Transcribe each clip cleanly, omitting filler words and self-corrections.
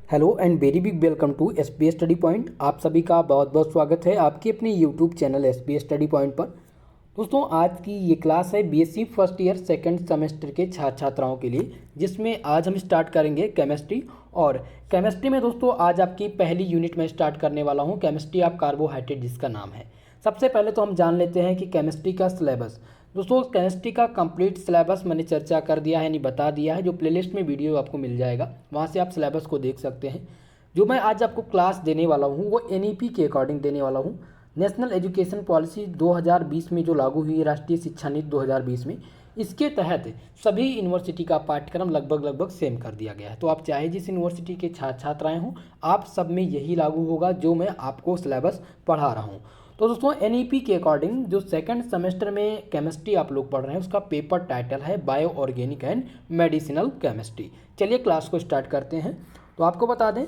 Hello and very big welcome to S B S study point. आप सभी का बहुत बहुत स्वागत है आपके अपने YouTube channel S B S study point पर। दोस्तों आज की ये क्लास है BSc first year second semester के छात्र छात्राओं के लिए, जिसमें आज हम स्टार्ट करेंगे केमिस्ट्री। और केमिस्ट्री में दोस्तों आज आपकी पहली यूनिट में स्टार्ट करने वाला हूँ, केमिस्ट्री ऑफ कार्बोहाइड्रेट जिसका नाम है। सबसे पहले तो हम जान लेते हैं कि केमिस्ट्री का सिलेबस। दोस्तों केमिस्ट्री का कंप्लीट सिलेबस मैंने चर्चा कर दिया है, यानी बता दिया है। जो प्लेलिस्ट में वीडियो आपको मिल जाएगा वहाँ से आप सिलेबस को देख सकते हैं। जो मैं आज आपको क्लास देने वाला हूँ वो एनईपी के अकॉर्डिंग देने वाला हूँ। नेशनल एजुकेशन पॉलिसी 2020 में जो लागू हुई है, राष्ट्रीय शिक्षा नीति 2020 में, इसके तहत सभी यूनिवर्सिटी का पाठ्यक्रम लगभग सेम कर दिया गया है। तो आप चाहे जिस यूनिवर्सिटी के छात्र छात्राएँ हों, आप सब में यही लागू होगा जो मैं आपको सिलेबस पढ़ा रहा हूँ। तो दोस्तों एनईपी के अकॉर्डिंग जो सेकंड सेमेस्टर में केमिस्ट्री आप लोग पढ़ रहे हैं उसका पेपर टाइटल है bio organic and medicinal chemistry. चलिए क्लास को स्टार्ट करते हैं। तो आपको बता दें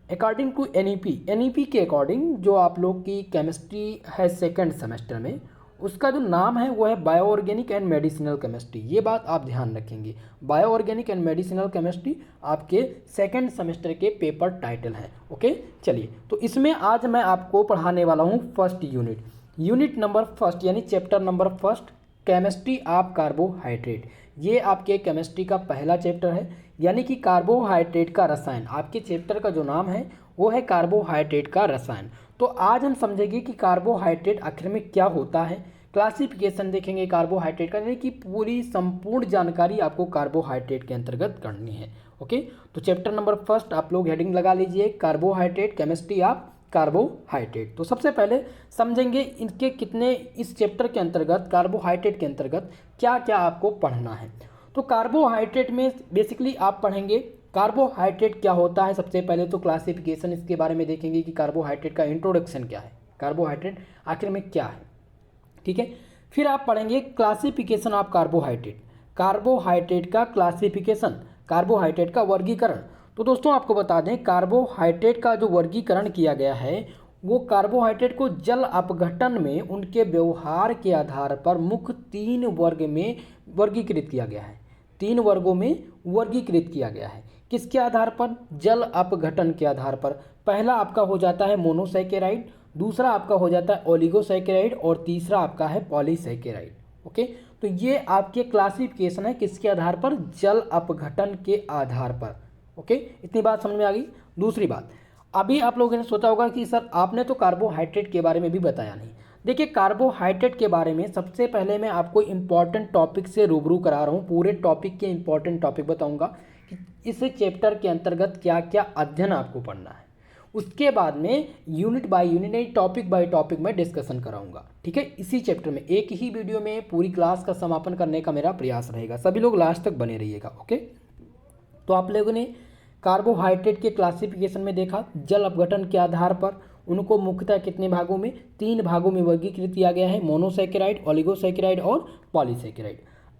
अकॉर्डिंग टू एनईपी के अकॉर्डिंग जो आप लोग की केमिस्ट्री है सेकंड सेमेस्टर में, उसका जो नाम है वो है bio organic and medicinal chemistry. ये बात आप ध्यान रखेंगे, bio organic and medicinal chemistry आपके सेकंड सेमेस्टर के पेपर टाइटल हैं। ओके चलिए, तो इसमें आज मैं आपको पढ़ाने वाला हूँ फर्स्ट यूनिट नंबर फर्स्ट, यानी chapter number first, chemistry of carbohydrate. ये आपके केमिस्ट्री का पहला चैप्टर है, यानी कि कार्बोहाइड्रेट का रसायन। आपके चैप्टर का जो नाम है वो है कार्बोहाइड्रेट का रसायन। तो आज हम समझेंगे कि कार्बोहाइड्रेट आखिर में क्या होता है, क्लासिफिकेशन देखेंगे कार्बोहाइड्रेट का, यानी कि पूरी संपूर्ण जानकारी आपको कार्बोहाइड्रेट के अंतर्गत करनी है। ओके, तो चैप्टर नंबर फर्स्ट आप लोग हेडिंग लगा लीजिए, कार्बोहाइड्रेट, केमिस्ट्री ऑफ कार्बोहाइड्रेट। तो सबसे पहले समझेंगे इनके कितने, इस चैप्टर के अंतर्गत कार्बोहाइड्रेट के अंतर्गत क्या क्या आपको पढ़ना है। तो कार्बोहाइड्रेट में बेसिकली आप पढ़ेंगे कार्बोहाइड्रेट क्या होता है। सबसे पहले तो क्लासिफिकेशन इसके बारे में देखेंगे कि कार्बोहाइड्रेट का इंट्रोडक्शन क्या है, कार्बोहाइड्रेट आखिर में क्या है, ठीक है। फिर आप पढ़ेंगे क्लासिफिकेशन ऑफ कार्बोहाइड्रेट, कार्बोहाइड्रेट का क्लासिफिकेशन, कार्बोहाइड्रेट का वर्गीकरण। तो दोस्तों आपको बता दें कार्बोहाइड्रेट का जो वर्गीकरण किया गया है वो कार्बोहाइड्रेट को जल अपघटन में उनके व्यवहार के आधार पर मुख्य 3 वर्ग में वर्गीकृत किया गया है। 3 वर्गों में वर्गीकृत किया गया है। किसके आधार पर? जल अपघटन के आधार पर। पहला आपका हो जाता है मोनोसैकेराइड, दूसरा आपका हो जाता है ओलिगोसैकेराइड और तीसरा आपका है पॉलीसैकेराइड। ओके, तो ये आपके क्लासिफिकेशन है किसके आधार पर? जल अपघटन के आधार पर। ओके, इतनी बात समझ में आ गई। दूसरी बात, अभी आप लोगों ने सोचा होगा कि सर आपने तो कार्बोहाइड्रेट के बारे में भी बताया नहीं। देखिए कार्बोहाइड्रेट के बारे में सबसे पहले मैं आपको इम्पॉर्टेंट टॉपिक से रूबरू करा रहा हूँ, पूरे टॉपिक के इम्पॉर्टेंट टॉपिक बताऊँगा कि इस चैप्टर के अंतर्गत क्या क्या अध्ययन आपको पढ़ना है। उसके बाद में यूनिट बाय यूनिट नहीं, टॉपिक बाय टॉपिक में डिस्कशन कराऊंगा, ठीक है। इसी चैप्टर में एक ही वीडियो में पूरी क्लास का समापन करने का मेरा प्रयास रहेगा। सभी लोग लास्ट तक बने रहिएगा। ओके, तो आप लोगों ने कार्बोहाइड्रेट के क्लासिफिकेशन में देखा जल अपघटन के आधार पर उनको मुख्यतः कितने भागों में? 3 भागों में वर्गीकृत किया गया है, मोनोसैकेराइड, ओलिगोसैकेराइड और पॉलीसैकेराइड।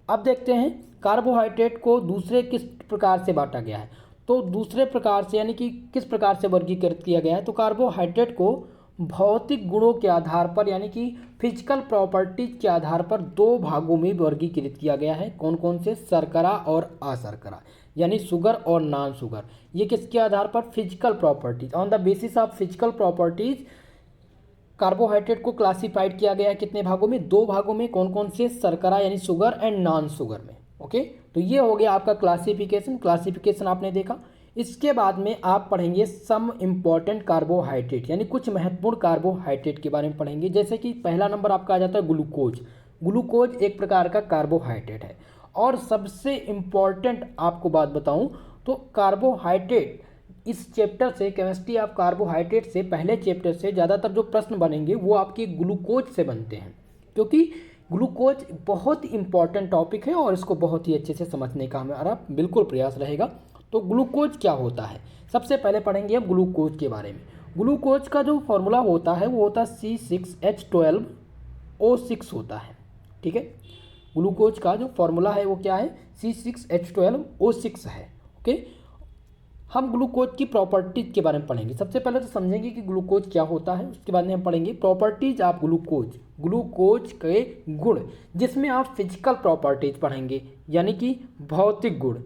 अब देखते हैं कार्बोहाइड्रेट को दूसरे किस प्रकार से बांटा गया है। तो दूसरे प्रकार से यानी कि किस प्रकार से वर्गीकृत किया गया है, तो कार्बोहाइड्रेट को भौतिक गुणों के आधार पर यानी कि फिजिकल प्रॉपर्टीज के आधार पर 2 भागों में वर्गीकृत किया गया है। कौन कौन से? शर्करा और अशर्करा, यानी शुगर और नॉन शुगर। ये किसके आधार पर? Physical properties, on the basis of physical properties carbohydrate को क्लासिफाइड किया गया है कितने भागों में? 2 भागों में। कौन कौन से? शर्करा यानी शुगर एंड नॉन शुगर में। ओके, तो ये हो गया आपका क्लासिफिकेशन आपने देखा। इसके बाद में आप पढ़ेंगे सम इम्पॉर्टेंट कार्बोहाइड्रेट, यानी कुछ महत्वपूर्ण कार्बोहाइड्रेट के बारे में पढ़ेंगे। जैसे कि पहला नंबर आपका आ जाता है ग्लूकोज। ग्लूकोज एक प्रकार का कार्बोहाइड्रेट है। और सबसे इम्पॉर्टेंट आपको बात बताऊं तो कार्बोहाइड्रेट इस चैप्टर से, केमिस्ट्री ऑफ कार्बोहाइड्रेट से, पहले चैप्टर से ज़्यादातर जो प्रश्न बनेंगे वो आपके ग्लूकोज से बनते हैं, क्योंकि ग्लूकोज बहुत इंपॉर्टेंट टॉपिक है और इसको बहुत ही अच्छे से समझने का हमारा बिल्कुल प्रयास रहेगा। तो ग्लूकोज क्या होता है, सबसे पहले पढ़ेंगे हम ग्लूकोज के बारे में। ग्लूकोज का जो फॉर्मूला होता है वो होता है C6H12O6 होता है, ठीक है। ग्लूकोज का जो फॉर्मूला है वो क्या है? C6H12O6 है। ओके, हम ग्लूकोज की प्रॉपर्टीज के बारे में पढ़ेंगे। सबसे पहले तो समझेंगे कि ग्लूकोज क्या होता है, उसके बाद में हम पढ़ेंगे प्रॉपर्टीज ऑफ ग्लूकोज, ग्लूकोज के गुण, जिसमें आप फिजिकल प्रॉपर्टीज पढ़ेंगे यानी कि भौतिक गुण।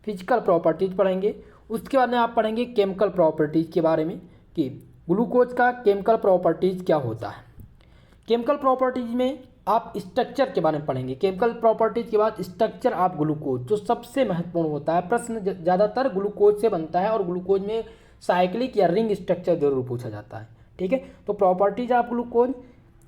फिजिकल प्रॉपर्टीज पढ़ेंगे। उसके बाद में आप पढ़ेंगे केमिकल प्रॉपर्टीज़ के बारे में कि ग्लूकोज का केमिकल प्रॉपर्टीज़ क्या होता है। केमिकल प्रॉपर्टीज़ में आप स्ट्रक्चर के बारे में पढ़ेंगे। केमिकल प्रॉपर्टीज़ के बाद स्ट्रक्चर ऑफ ग्लूकोज जो सबसे महत्वपूर्ण होता है। प्रश्न ज़्यादातर ग्लूकोज से बनता है और ग्लूकोज में साइक्लिक या रिंग स्ट्रक्चर जरूर पूछा जाता है। ठीक है, तो प्रॉपर्टीज ऑफ ग्लूकोज,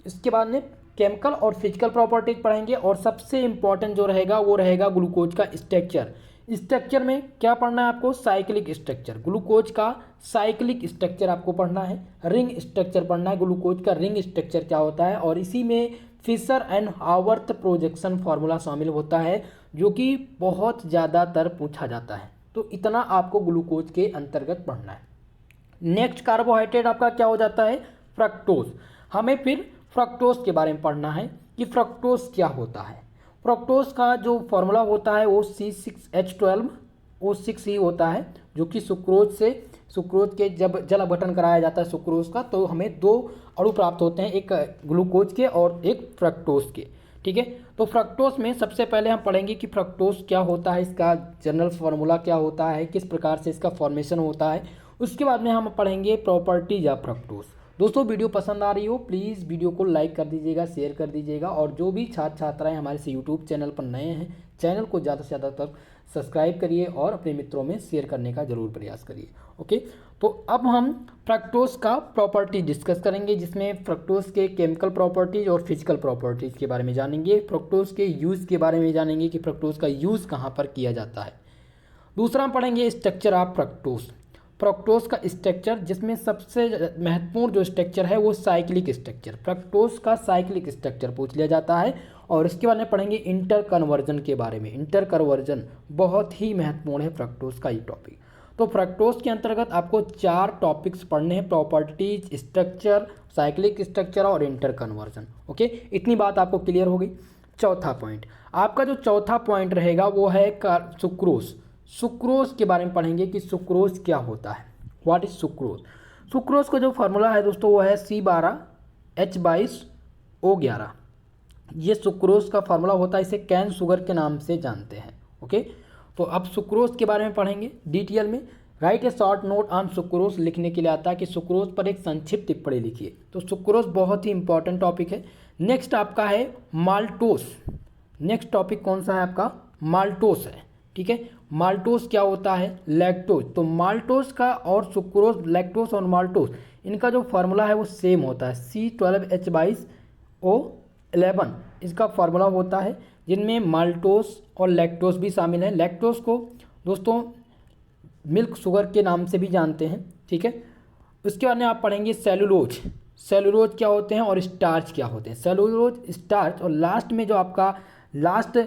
इसके बाद में केमिकल और फिजिकल प्रॉपर्टीज पढ़ेंगे और सबसे इंपॉर्टेंट जो रहेगा वो रहेगा ग्लूकोज का स्ट्रक्चर। स्ट्रक्चर में क्या पढ़ना है आपको? Cyclic structure. ग्लूकोज का साइक्लिक स्ट्रक्चर आपको पढ़ना है। रिंग स्ट्रक्चर पढ़ना है, ग्लूकोज का रिंग स्ट्रक्चर क्या होता है, और इसी में Fisher and Haworth projection formula शामिल होता है जो कि बहुत ज़्यादातर पूछा जाता है। तो इतना आपको ग्लूकोज के अंतर्गत पढ़ना है। नेक्स्ट कार्बोहाइड्रेट आपका क्या हो जाता है? फ्रक्टोज। हमें फिर फ्रक्टोज के बारे में पढ़ना है कि फ्रक्टोज क्या होता है। फ्रक्टोज का जो फॉर्मूला होता है वो C6H12O6 ही होता है, जो कि सुक्रोज के जब जल अपघटन कराया जाता है सुक्रोज का, तो हमें दो अणु प्राप्त होते हैं, एक ग्लूकोज के और एक फ्रक्टोज के। ठीक है, तो फ्रक्टोज में सबसे पहले हम पढ़ेंगे कि फ्रक्टोज क्या होता है, इसका जनरल फार्मूला क्या होता है, किस प्रकार से इसका फॉर्मेशन होता है। उसके बाद में हम पढ़ेंगे प्रॉपर्टीज ऑफ फ्रक्टोज। दोस्तों वीडियो पसंद आ रही हो प्लीज़ वीडियो को लाइक कर दीजिएगा, शेयर कर दीजिएगा, और जो भी छात्र छात्राएं हमारे से यूट्यूब चैनल पर नए हैं चैनल को ज़्यादा से ज़्यादा तक सब्सक्राइब करिए और अपने मित्रों में शेयर करने का ज़रूर प्रयास करिए। ओके, तो अब हम फ्रक्टोज का प्रॉपर्टी डिस्कस करेंगे, जिसमें फ्रक्टोज के केमिकल प्रॉपर्टीज और फिजिकल प्रॉपर्टीज़ के बारे में जानेंगे। फ्रक्टोज के यूज़ के बारे में जानेंगे कि फ्रक्टोज का यूज़ कहाँ पर किया जाता है। दूसरा हम पढ़ेंगे स्ट्रक्चर ऑफ फ्रक्टोज। फ्रक्टोज का स्ट्रक्चर, जिसमें सबसे महत्वपूर्ण जो स्ट्रक्चर है वो साइक्लिक स्ट्रक्चर। फ्रक्टोज का साइक्लिक स्ट्रक्चर पूछ लिया जाता है। और इसके बाद में पढ़ेंगे इंटर कन्वर्जन के बारे में। इंटर कन्वर्जन बहुत ही महत्वपूर्ण है फ्रक्टोज का ये टॉपिक। तो फ्रक्टोज के अंतर्गत आपको 4 टॉपिक्स पढ़ने हैं, प्रॉपर्टीज, स्ट्रक्चर, साइक्लिक स्ट्रक्चर और इंटर कन्वर्जन। ओके, इतनी बात आपको क्लियर हो गई। चौथा पॉइंट, आपका जो चौथा पॉइंट रहेगा वो है सुक्रोज। सुक्रोज के बारे में पढ़ेंगे कि सुक्रोज क्या होता है, व्हाट इज सुक्रोज। सुक्रोज का जो फार्मूला है दोस्तों वो है C12H22O11। ये सुक्रोज का फार्मूला होता है, इसे कैन शुगर के नाम से जानते हैं। ओके, तो अब सुक्रोज के बारे में पढ़ेंगे डिटेल में। Right A short note on sucrose लिखने के लिए आता है कि सुक्रोज पर एक संक्षिप्त टिप्पणी लिखिए। तो सुक्रोज बहुत ही इंपॉर्टेंट टॉपिक है। नेक्स्ट आपका है माल्टोस। नेक्स्ट टॉपिक कौन सा है आपका? माल्टोस है। ठीक है, माल्टोस क्या होता है? लैक्टोज। तो माल्टोस का और सुक्रोज, लैक्टोस और माल्टोस, इनका जो फार्मूला है वो सेम होता है, C12H22O11 इसका फार्मूला होता है, जिनमें माल्टोस और लैक्टोस भी शामिल है। लैक्टोस को दोस्तों मिल्क शुगर के नाम से भी जानते हैं। ठीक है, उसके बाद में आप पढ़ेंगे सेलुलोज। सेलुलोज क्या होते हैं और स्टार्च क्या होते हैं। सेलुलोज, स्टार्च, और लास्ट में जो आपका लास्ट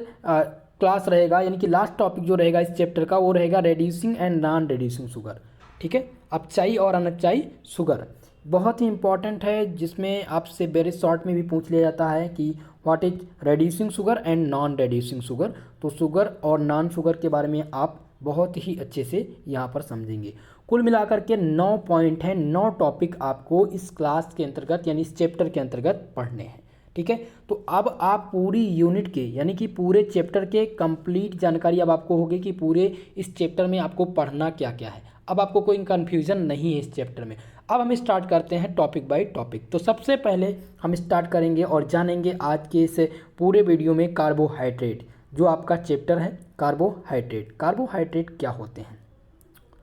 क्लास रहेगा, यानी कि लास्ट टॉपिक जो रहेगा इस चैप्टर का वो रहेगा reducing and non reducing sugar. ठीक है, अपचाई और अनपचाई शुगर बहुत ही इंपॉर्टेंट है, जिसमें आपसे वेरी शॉर्ट में भी पूछ लिया जाता है कि what is reducing sugar and non reducing sugar. तो शुगर और नॉन शुगर के बारे में आप बहुत ही अच्छे से यहाँ पर समझेंगे। कुल मिलाकर के 9 पॉइंट हैं, 9 टॉपिक आपको इस क्लास के अंतर्गत यानी इस चैप्टर के अंतर्गत पढ़ने हैं। ठीक है, तो अब आप पूरी यूनिट के यानी कि पूरे चैप्टर के कंप्लीट जानकारी अब आपको होगी कि पूरे इस चैप्टर में आपको पढ़ना क्या क्या है। अब आपको कोई कन्फ्यूजन नहीं है इस चैप्टर में। अब हम स्टार्ट करते हैं टॉपिक बाय टॉपिक। तो सबसे पहले हम स्टार्ट करेंगे और जानेंगे आज के इस पूरे वीडियो में कार्बोहाइड्रेट, जो आपका चैप्टर है कार्बोहाइड्रेट। कार्बोहाइड्रेट क्या होते हैं?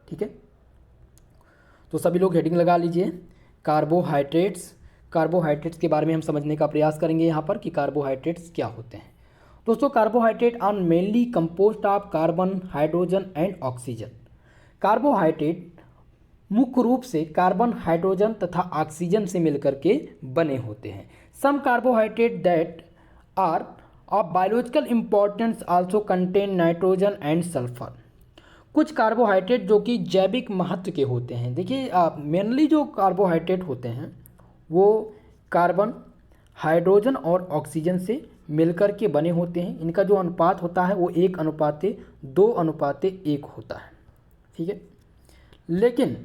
ठीक है, तो सभी लोग हेडिंग लगा लीजिए कार्बोहाइड्रेट्स। कार्बोहाइड्रेट्स के बारे में हम समझने का प्रयास करेंगे यहाँ पर कि कार्बोहाइड्रेट्स क्या होते हैं। दोस्तों carbohydrate are mainly composed of carbon, hydrogen and oxygen. Carbohydrate मुख्य रूप से कार्बन, हाइड्रोजन तथा ऑक्सीजन से मिलकर के बने होते हैं। Some carbohydrate that are of biological importance also contain nitrogen and sulphur. कुछ कार्बोहाइड्रेट जो कि जैविक महत्व के होते हैं। देखिए मेनली जो कार्बोहाइड्रेट होते हैं वो कार्बन, हाइड्रोजन और ऑक्सीजन से मिलकर के बने होते हैं। इनका जो अनुपात होता है वो 1:2:1 होता है। ठीक है, लेकिन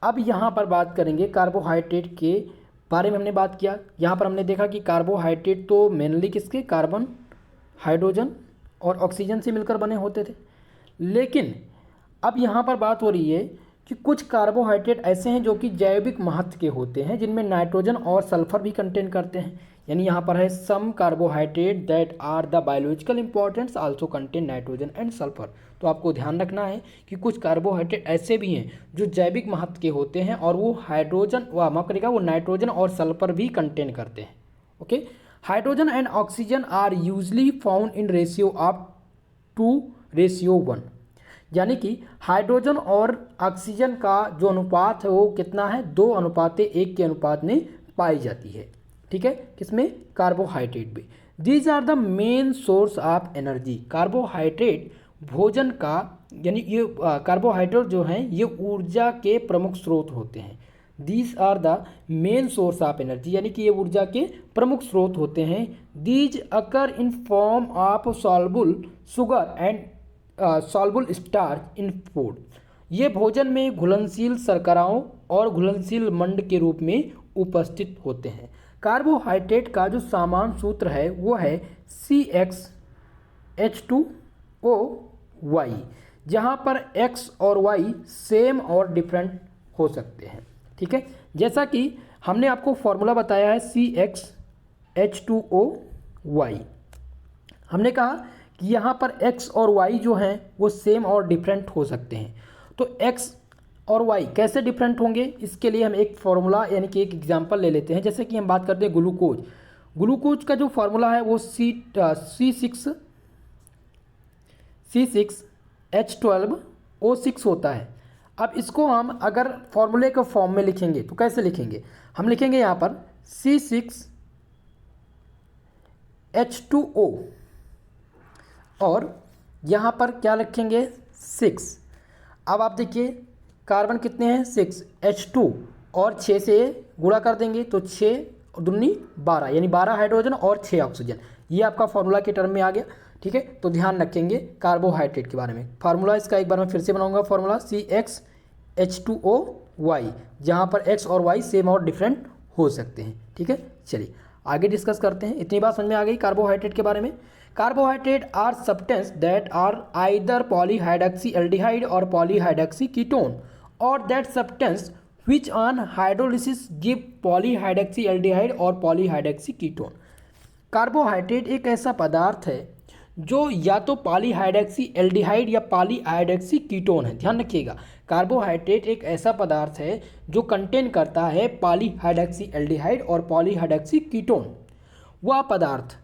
अब यहाँ पर बात करेंगे कार्बोहाइड्रेट के बारे में। हमने बात किया, यहाँ पर हमने देखा कि कार्बोहाइड्रेट तो मेनली किसके, कार्बन, हाइड्रोजन और ऑक्सीजन से मिलकर बने होते थे। लेकिन अब यहाँ पर बात हो रही है कि कुछ कार्बोहाइड्रेट ऐसे हैं जो कि जैविक महत्व के होते हैं, जिनमें नाइट्रोजन और सल्फर भी कंटेन करते हैं। यानी यहाँ पर है some carbohydrate that are the biological importance also contain nitrogen and sulphur. तो आपको ध्यान रखना है कि कुछ कार्बोहाइड्रेट ऐसे भी हैं जो जैविक महत्व के होते हैं और वो हाइड्रोजन माफ करेगा वो नाइट्रोजन और सल्फर भी कंटेन करते हैं। Okay, hydrogen and oxygen are usually found in ratio of 2:1। यानी कि हाइड्रोजन और ऑक्सीजन का जो अनुपात है वो कितना है, 2:1 के अनुपात में पाई जाती है। ठीक है, किसमें, कार्बोहाइड्रेट में। These are the main source of energy. Carbohydrate भोजन का यानी ये कार्बोहाइड्रेट जो हैं ये ऊर्जा के प्रमुख स्रोत होते हैं। These are the main source of energy, यानी कि ये ऊर्जा के प्रमुख स्रोत होते हैं। These occur in form of soluble sugar and soluble starch in food. ये भोजन में घुलनशील शर्कराओं और घुलनशील मंड के रूप में उपस्थित होते हैं। कार्बोहाइड्रेट का जो सामान्य सूत्र है वो है CxH2OY, जहाँ पर X और Y सेम और डिफरेंट हो सकते हैं। ठीक है, जैसा कि हमने आपको फॉर्मूला बताया है CxH2OY। हमने कहा कि यहाँ पर x और y जो हैं वो सेम और डिफरेंट हो सकते हैं। तो x और y कैसे डिफरेंट होंगे, इसके लिए हम एक फॉर्मूला यानी कि एक एग्जांपल ले लेते हैं। जैसे कि हम बात करते हैं ग्लूकोज। ग्लूकोज का जो फॉर्मूला है वो C6H12O6 होता है। अब इसको हम अगर फॉर्मूले के फॉर्म में लिखेंगे तो कैसे लिखेंगे, हम लिखेंगे यहाँ पर C6H2O और यहाँ पर क्या लिखेंगे 6। अब आप देखिए कार्बन कितने हैं 6, H2 और 6 से गुणा कर देंगे तो 6 दूनी 12, यानी 12 हाइड्रोजन और 6 ऑक्सीजन। ये आपका फॉर्मूला के टर्म में आ गया। ठीक है, तो ध्यान रखेंगे कार्बोहाइड्रेट के बारे में। फार्मूला इसका एक बार मैं फिर से बनाऊंगा, फॉर्मूला CxH2OY, जहाँ पर x और y सेम और डिफरेंट हो सकते हैं। ठीक है, चलिए आगे डिस्कस करते हैं। इतनी बात समझ में आ गई कार्बोहाइड्रेट के बारे में। Carbohydrate are substance that are either polyhydroxy aldehyde or polyhydroxy ketone or that substance which on hydrolysis give polyhydroxy aldehyde or polyhydroxy ketone. Carbohydrate एक ऐसा पदार्थ है जो या तो पॉलीहाइड्रॉक्सी एल्डिहाइड या पॉलीहाइड्रॉक्सी कीटोन है। ध्यान रखिएगा, कार्बोहाइड्रेट एक ऐसा पदार्थ है जो कंटेन करता है पॉलीहाइड्रॉक्सी एल्डिहाइड और पॉलीहाइड्रॉक्सी कीटोन। वह पदार्थ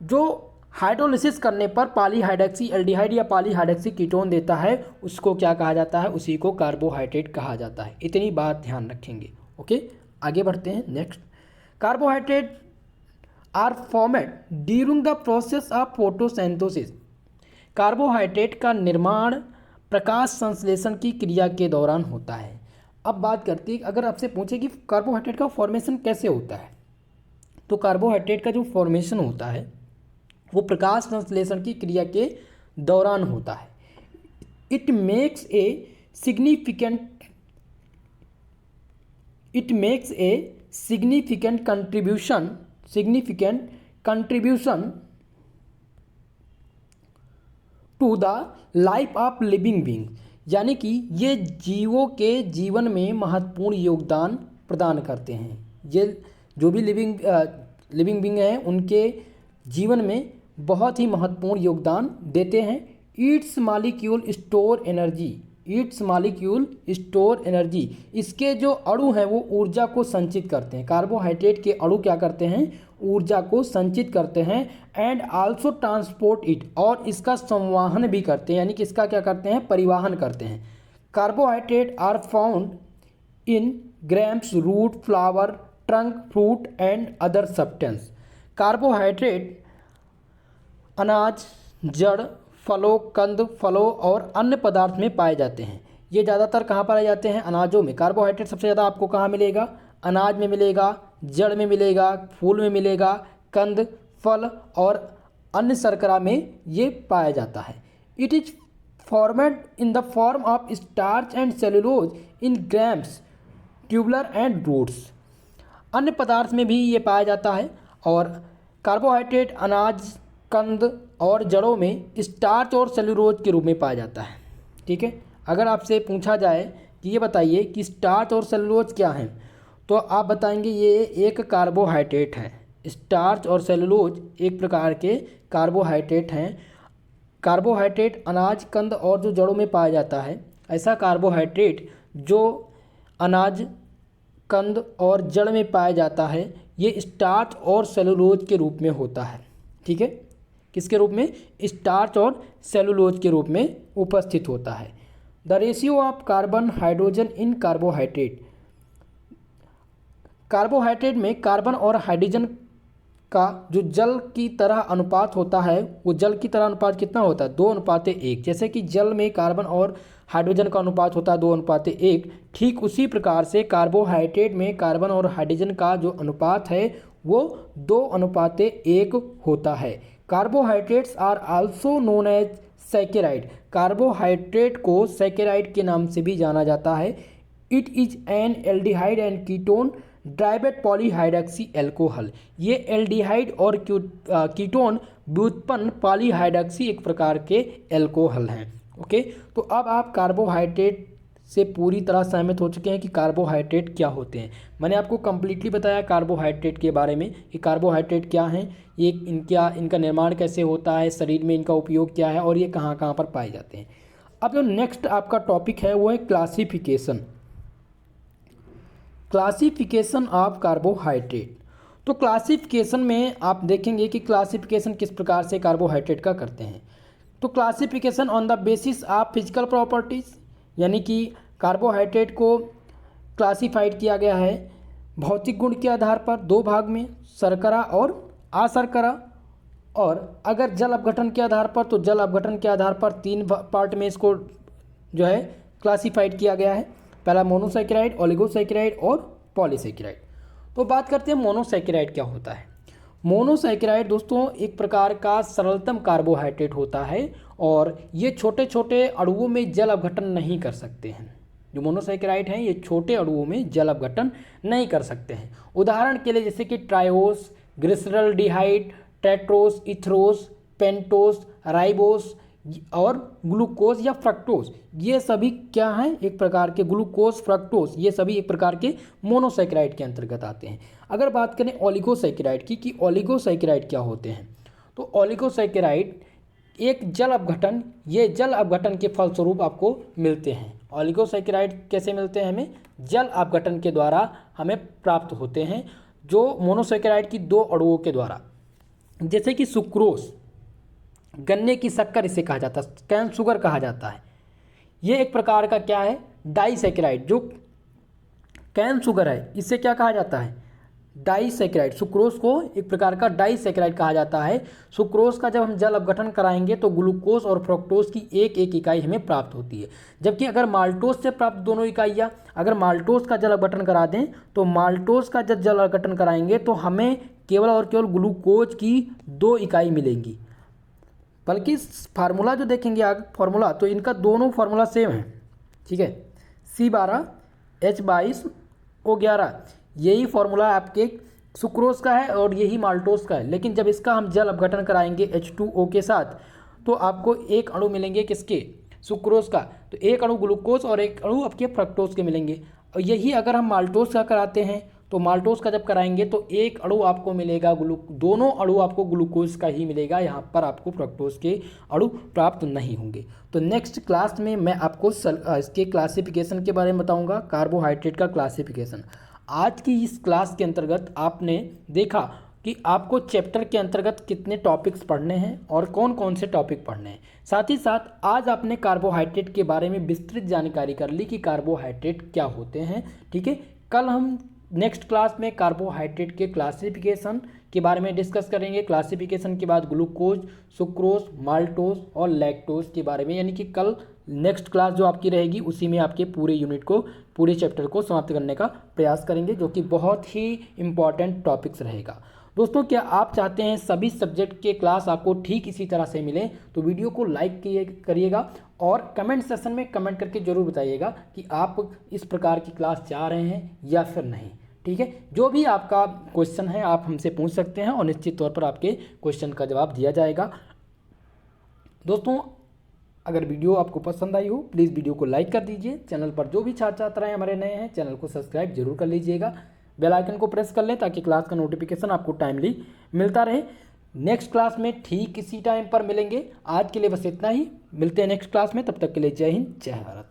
जो हाइड्रोलिसिस करने पर पॉलीहाइड्रॉक्सी एल्डिहाइड या पॉलीहाइड्रॉक्सी कीटोन देता है उसको क्या कहा जाता है, उसी को कार्बोहाइड्रेट कहा जाता है। इतनी बात ध्यान रखेंगे। ओके, आगे बढ़ते हैं। Next, carbohydrate are formed during the process of photosynthesis. Carbohydrate का निर्माण प्रकाश संश्लेषण की क्रिया के दौरान होता है। अब बात करते हैं, अगर आपसे पूछे कि कार्बोहाइड्रेट का फॉर्मेशन कैसे होता है, तो कार्बोहाइड्रेट का जो फॉर्मेशन होता है वो प्रकाश संश्लेषण की क्रिया के दौरान होता है। It makes a significant contribution to the life of living being, यानी कि ये जीवों के जीवन में महत्वपूर्ण योगदान प्रदान करते हैं। ये जो भी लिविंग बींग हैं उनके जीवन में बहुत ही महत्वपूर्ण योगदान देते हैं। ईट्स मालिक्यूल स्टोर एनर्जी, इसके जो अणु हैं वो ऊर्जा को संचित करते हैं। कार्बोहाइड्रेट के अणु क्या करते हैं, ऊर्जा को संचित करते हैं। एंड आल्सो ट्रांसपोर्ट इट, और इसका संवाहन भी करते हैं, यानी कि इसका क्या करते हैं, परिवहन करते हैं। Carbohydrate are found in grams, root, flower, trunk, fruit and other substance. Carbohydrate अनाज, जड़, फलों, कंद फलों और अन्य पदार्थ में पाए जाते हैं। ये ज़्यादातर कहाँ पाए जाते हैं, अनाजों में। कार्बोहाइड्रेट सबसे ज़्यादा आपको कहाँ मिलेगा, अनाज में मिलेगा, जड़ में मिलेगा, फूल में मिलेगा, कंद, फल और अन्य शर्करा में ये पाया जाता है। It is formed in the form of starch and cellulose in grams, tubular and roots. अन्य पदार्थ में भी ये पाया जाता है। और कार्बोहाइड्रेट अनाज, कंद और जड़ों में स्टार्च और सेलुलोज के रूप में पाया जाता है। ठीक है। अगर आपसे पूछा जाए कि ये बताइए कि स्टार्च और सेलुलोज क्या हैं, तो आप बताएंगे ये एक कार्बोहाइड्रेट है। स्टार्च और सेलुलोज एक प्रकार के कार्बोहाइड्रेट हैं। कार्बोहाइड्रेट अनाज, कंद और जो जड़ों में पाया जाता है, ऐसा कार्बोहाइड्रेट जो अनाज, कंद और जड़ में पाया जाता है, ये स्टार्च और सेलुलोज के रूप में होता है। ठीक है, किसके रूप में? स्टार्च और सेलुलोज के रूप में उपस्थित होता है। The ratio of carbon hydrogen in carbohydrate, carbohydrate में कार्बन और हाइड्रोजन का जो जल की तरह अनुपात होता है, वो जल की तरह अनुपात कितना होता है? 2:1। जैसे कि जल में कार्बन और हाइड्रोजन का अनुपात होता है 2:1, ठीक उसी प्रकार से कार्बोहाइड्रेट में कार्बन और हाइड्रोजन का जो अनुपात है वो 2:1 होता है। Carbohydrates are also known as saccharide, carbohydrate को सैकेराइड के नाम से भी जाना जाता है। It is an aldehyde and ketone derivative polyhydroxy alcohol, ये एल्डिहाइड और कीटोन व्युत्पन्न पॉलीहाइड्रॉक्सी एक प्रकार के एल्कोहल हैं। ओके, तो अब आप कार्बोहाइड्रेट से पूरी तरह सहमत हो चुके हैं कि कार्बोहाइड्रेट क्या होते हैं। मैंने आपको कम्प्लीटली बताया कार्बोहाइड्रेट के बारे में कि कार्बोहाइड्रेट क्या हैं, ये इनका निर्माण कैसे होता है, शरीर में इनका उपयोग क्या है और ये कहाँ कहाँ पर पाए जाते हैं। अब जो नेक्स्ट आपका टॉपिक है वो है क्लासिफिकेशन, क्लासिफिकेशन ऑफ कार्बोहाइड्रेट। तो क्लासिफिकेशन में आप देखेंगे कि क्लासिफिकेशन किस प्रकार से कार्बोहाइड्रेट का करते हैं। तो classification on the basis of physical properties, यानी कि कार्बोहाइड्रेट को क्लासिफाइड किया गया है भौतिक गुण के आधार पर 2 भाग में, शर्करा और अशर्करा, और अगर जल अपघटन के आधार पर तो जल अपघटन के आधार पर 3 पार्ट में इसको जो है क्लासिफाइड किया गया है। पहला मोनोसैकेराइड, ओलिगोसैकेराइड और पॉलीसैकेराइड। तो बात करते हैं मोनोसैकेराइड क्या होता है। मोनोसैकेराइड दोस्तों एक प्रकार का सरलतम कार्बोहाइड्रेट होता है और ये छोटे छोटे अणुओं में जल अपघटन नहीं कर सकते हैं। जो मोनोसैकेराइड हैं ये छोटे अणुओं में जल अपघटन नहीं कर सकते हैं। उदाहरण के लिए जैसे कि triose, glyceraldehyde, tetrose, erythrose, pentose, ribose और ग्लूकोज या फ्रक्टोज, ये सभी क्या हैं? एक प्रकार के ग्लूकोज, फ्रक्टोज, ये सभी एक प्रकार के मोनोसैकेराइड के अंतर्गत आते हैं। अगर बात करें ओलिगोसैकेराइड की कि ओलिगोसैकेराइड क्या होते हैं, तो ओलिगोसैकेराइड एक जल अपघटन, ये जल अपघटन के फलस्वरूप आपको मिलते हैं। ओलिगोसैकेराइड कैसे मिलते हैं? हमें जल अपघटन के द्वारा हमें प्राप्त होते हैं, जो मोनोसैकेराइड की 2 अणुओं के द्वारा। जैसे कि सुक्रोज, गन्ने की शक्कर इसे कहा जाता है, कैन शुगर कहा जाता है। ये एक प्रकार का क्या है? डाइसैकेराइड। जो कैन शुगर है इसे क्या कहा जाता है? डाइसैकेराइड। सुक्रोज को एक प्रकार का डाइसैकेराइड कहा जाता है। सुक्रोज का जब हम जल अपघटन कराएंगे तो ग्लूकोज और फ्रक्टोज की एक एक इकाई हमें प्राप्त होती है, जबकि अगर माल्टोज से प्राप्त दोनों इकाइयाँ, अगर माल्टोज का जल अपघटन करा दें तो माल्टोज का जब जल अपघटन कराएंगे तो हमें केवल और केवल ग्लूकोज की 2 इकाई मिलेंगी। बल्कि फार्मूला जो देखेंगे आगे फार्मूला, तो इनका दोनों फार्मूला सेम है। ठीक है, C12H22O11, यही फार्मूला आपके सुक्रोज का है और यही माल्टोज का है। लेकिन जब इसका हम जल अपघटन कराएंगे H2O के साथ तो आपको एक अणु मिलेंगे किसके? सुक्रोज का। तो एक अणु ग्लूकोज और एक अणु आपके फ्रक्टोज के मिलेंगे। और यही अगर हम माल्टोज का कराते हैं तो माल्टोज का जब कराएंगे तो एक अणु आपको मिलेगा दोनों अणु आपको ग्लूकोज का ही मिलेगा, यहाँ पर आपको फ्रक्टोज के अणु प्राप्त नहीं होंगे। तो नेक्स्ट क्लास में मैं आपको इसके क्लासिफिकेशन के बारे में बताऊंगा, कार्बोहाइड्रेट का क्लासिफिकेशन। आज की इस क्लास के अंतर्गत आपने देखा कि आपको चैप्टर के अंतर्गत कितने टॉपिक्स पढ़ने हैं और कौन कौन से टॉपिक पढ़ने हैं। साथ ही साथ आज आपने कार्बोहाइड्रेट के बारे में विस्तृत जानकारी कर ली कि कार्बोहाइड्रेट क्या होते हैं। ठीक है, कल हम नेक्स्ट क्लास में कार्बोहाइड्रेट के क्लासिफिकेशन के बारे में डिस्कस करेंगे। क्लासिफिकेशन के बाद ग्लूकोज, सुक्रोज, माल्टोज और लैक्टोज के बारे में, यानी कि कल नेक्स्ट क्लास जो आपकी रहेगी उसी में आपके पूरे यूनिट को, पूरे चैप्टर को समाप्त करने का प्रयास करेंगे, जो कि बहुत ही इम्पॉर्टेंट टॉपिक्स रहेगा। दोस्तों, क्या आप चाहते हैं सभी सब्जेक्ट के क्लास आपको ठीक इसी तरह से मिले तो वीडियो को लाइक करिएगा और कमेंट सेक्शन में कमेंट करके ज़रूर बताइएगा कि आप इस प्रकार की क्लास चाह रहे हैं या फिर नहीं। ठीक है, जो भी आपका क्वेश्चन है आप हमसे पूछ सकते हैं और निश्चित तौर पर आपके क्वेश्चन का जवाब दिया जाएगा। दोस्तों, अगर वीडियो आपको पसंद आई हो प्लीज़ वीडियो को लाइक कर दीजिए। चैनल पर जो भी छात्र छात्राएं हमारे नए हैं चैनल को सब्सक्राइब जरूर कर लीजिएगा। बेल आइकन को प्रेस कर लें ताकि क्लास का नोटिफिकेशन आपको टाइमली मिलता रहे। नेक्स्ट क्लास में ठीक इसी टाइम पर मिलेंगे। आज के लिए बस इतना ही, मिलते हैं नेक्स्ट क्लास में। तब तक के लिए जय हिंद जय भारत।